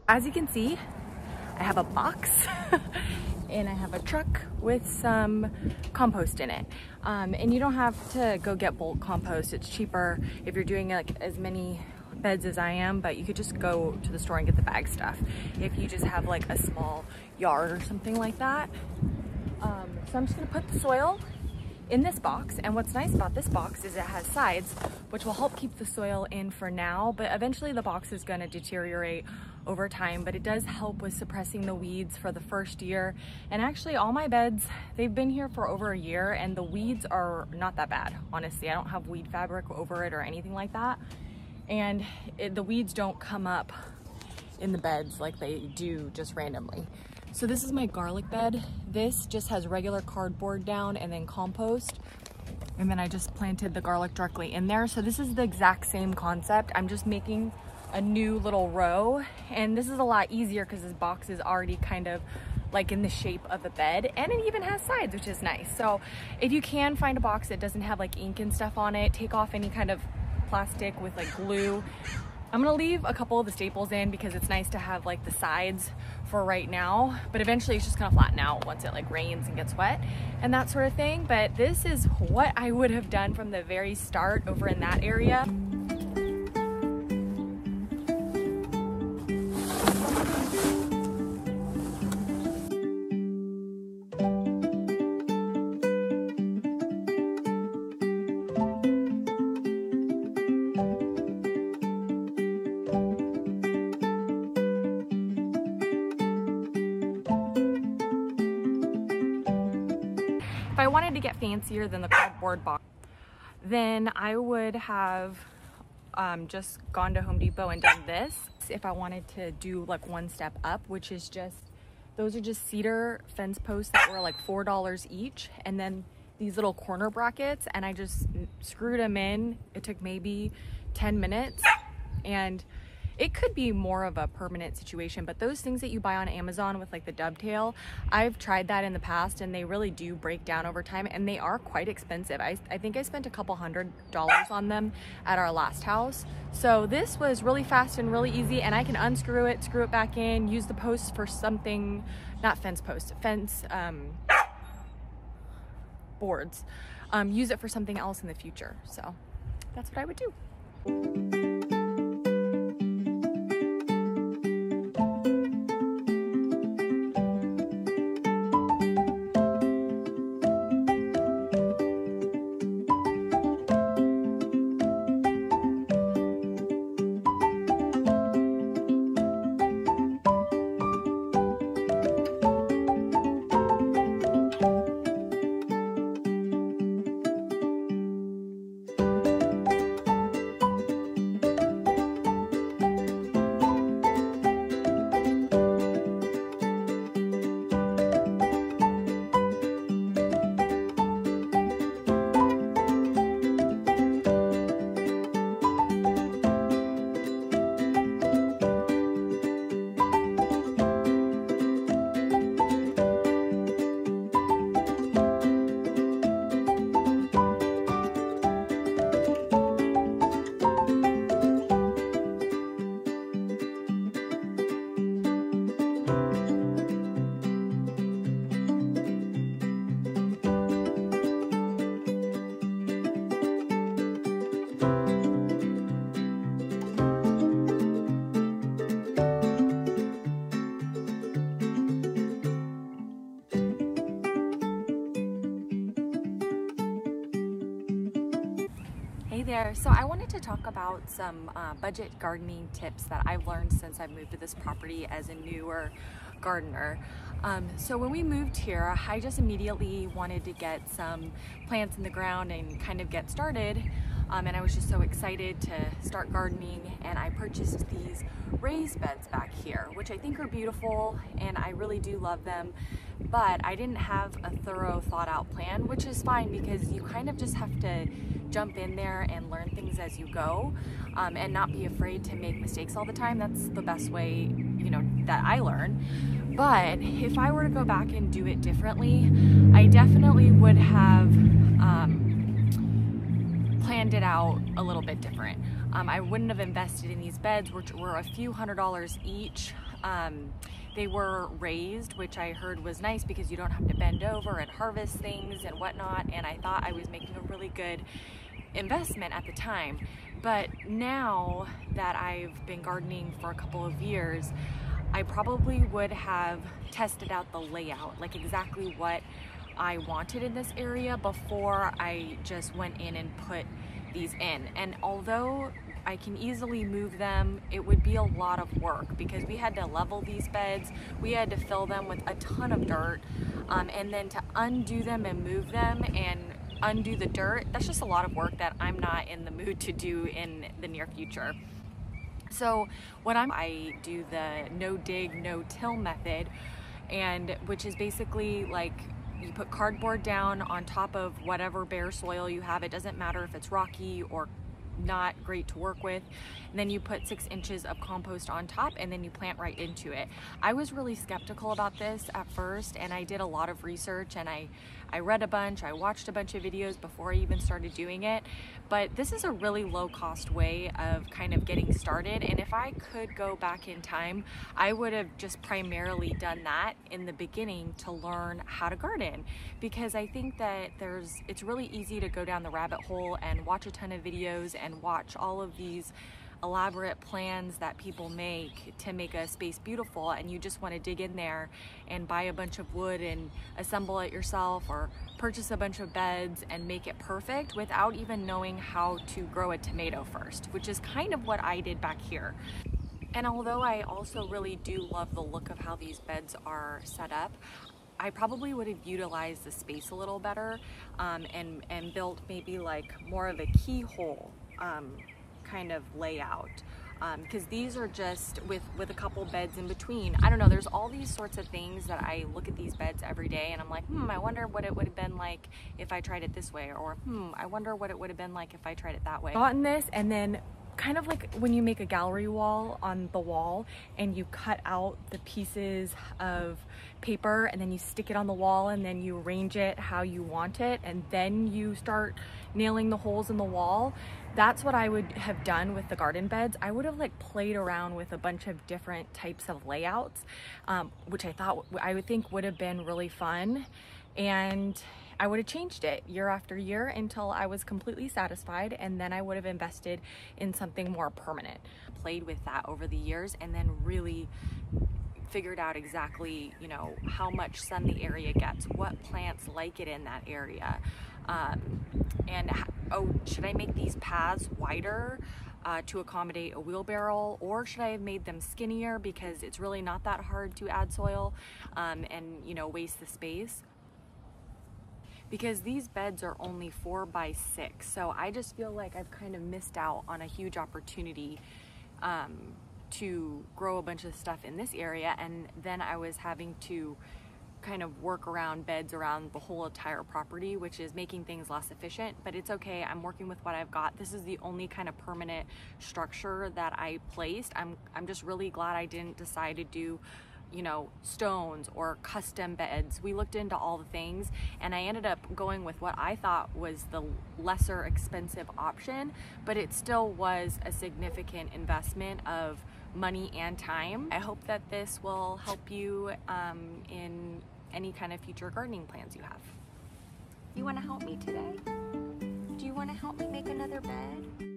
As you can see, I have a box and I have a truck with some compost in it. And you don't have to go get bulk compost. It's cheaper if you're doing like as many beds as I am, but you could just go to the store and get the bag stuff if you just have like a small yard or something like that. So I'm just gonna put the soil in this box, and what's nice about this box is it has sides which will help keep the soil in for now, but eventually the box is going to deteriorate over time, but it does help with suppressing the weeds for the first year. And actually all my beds, they've been here for over a year and the weeds are not that bad, honestly. I don't have weed fabric over it or anything like that, and the weeds don't come up in the beds like they do just randomly. So this is my garlic bed. This just has regular cardboard down and then compost. And then I just planted the garlic directly in there. So this is the exact same concept. I'm just making a new little row. And this is a lot easier because this box is already kind of like in the shape of a bed. And it even has sides, which is nice. So if you can find a box that doesn't have like ink and stuff on it, take off any kind of plastic with like glue. I'm gonna leave a couple of the staples in because it's nice to have like the sides for right now, but eventually it's just gonna flatten out once it like rains and gets wet and that sort of thing. But this is what I would have done from the very start over in that area. If I wanted to get fancier than the cardboard box, then I would have just gone to Home Depot and done this. If I wanted to do like one step up, which is just, those are just cedar fence posts that were like $4 each. And then these little corner brackets, and I just screwed them in. It took maybe 10 minutes, and it could be more of a permanent situation, but those things that you buy on Amazon with like the dovetail, I've tried that in the past and they really do break down over time, and they are quite expensive. I think I spent a couple $100 on them at our last house. So this was really fast and really easy, and I can unscrew it, screw it back in, use the posts for something, not fence posts, fence boards. Use it for something else in the future. So that's what I would do. There. So I wanted to talk about some budget gardening tips that I've learned since I've moved to this property as a newer gardener. So when we moved here, I just immediately wanted to get some plants in the ground and kind of get started. And I was just so excited to start gardening, and I purchased these raised beds back here, which I think are beautiful and I really do love them. But I didn't have a thorough thought out plan, which is fine because you kind of just have to jump in there and learn things as you go, and not be afraid to make mistakes all the time. That's the best way, you know, that I learn. But if I were to go back and do it differently, I definitely would have planned it out a little bit different. I wouldn't have invested in these beds, which were a few $100s each. They were raised, which I heard was nice because you don't have to bend over and harvest things and whatnot, and I thought I was making a really good investment at the time. But now that I've been gardening for a couple of years, I probably would have tested out the layout, like exactly what I wanted in this area before I just went in and put these in. And although I can easily move them, it would be a lot of work because we had to level these beds, we had to fill them with a ton of dirt, and then to undo them and move them and undo the dirt, that's just a lot of work that I'm not in the mood to do in the near future. So I do the no dig, no till method, and which is basically like you put cardboard down on top of whatever bare soil you have. It doesn't matter if it's rocky or not great to work with, and then you put 6 inches of compost on top and then you plant right into it. I was really skeptical about this at first, and I did a lot of research, and I read a bunch, I watched a bunch of videos before I even started doing it. But this is a really low cost way of kind of getting started, and if I could go back in time, I would have just primarily done that in the beginning to learn how to garden, because I think that it's really easy to go down the rabbit hole and watch a ton of videos and watch all of these elaborate plans that people make to make a space beautiful, and you just want to dig in there and buy a bunch of wood and assemble it yourself, or purchase a bunch of beds and make it perfect without even knowing how to grow a tomato first, which is kind of what I did back here. And although I also really do love the look of how these beds are set up, I probably would have utilized the space a little better, and built maybe like more of a keyhole kind of layout, because these are just with a couple beds in between. I don't know, there's all these sorts of things that I look at these beds every day and I'm like, I wonder what it would have been like if I tried it this way, or I wonder what it would have been like if I tried it that way. Gotten this, and then kind of like when you make a gallery wall on the wall and you cut out the pieces of paper and then you stick it on the wall and then you arrange it how you want it and then you start nailing the holes in the wall. That's what I would have done with the garden beds. I would have like played around with a bunch of different types of layouts, which I would think would have been really fun. And I would have changed it year after year until I was completely satisfied, and then I would have invested in something more permanent. Played with that over the years and then really figured out exactly, you know, how much sun the area gets, what plants like it in that area, and should I make these paths wider to accommodate a wheelbarrow, or should I have made them skinnier because it's really not that hard to add soil and, you know, waste the space? Because these beds are only 4 by 6, so I just feel like I've kind of missed out on a huge opportunity to grow a bunch of stuff in this area, and then I was having to kind of work around beds around the whole entire property, which is making things less efficient. But it's okay, I'm working with what I've got. This is the only kind of permanent structure that I placed. I'm just really glad I didn't decide to do, you know, stones or custom beds. We looked into all the things and I ended up going with what I thought was the lesser expensive option, but it still was a significant investment of money and time. I hope that this will help you in any kind of future gardening plans you have. You want to help me today? Do you want to help me make another bed?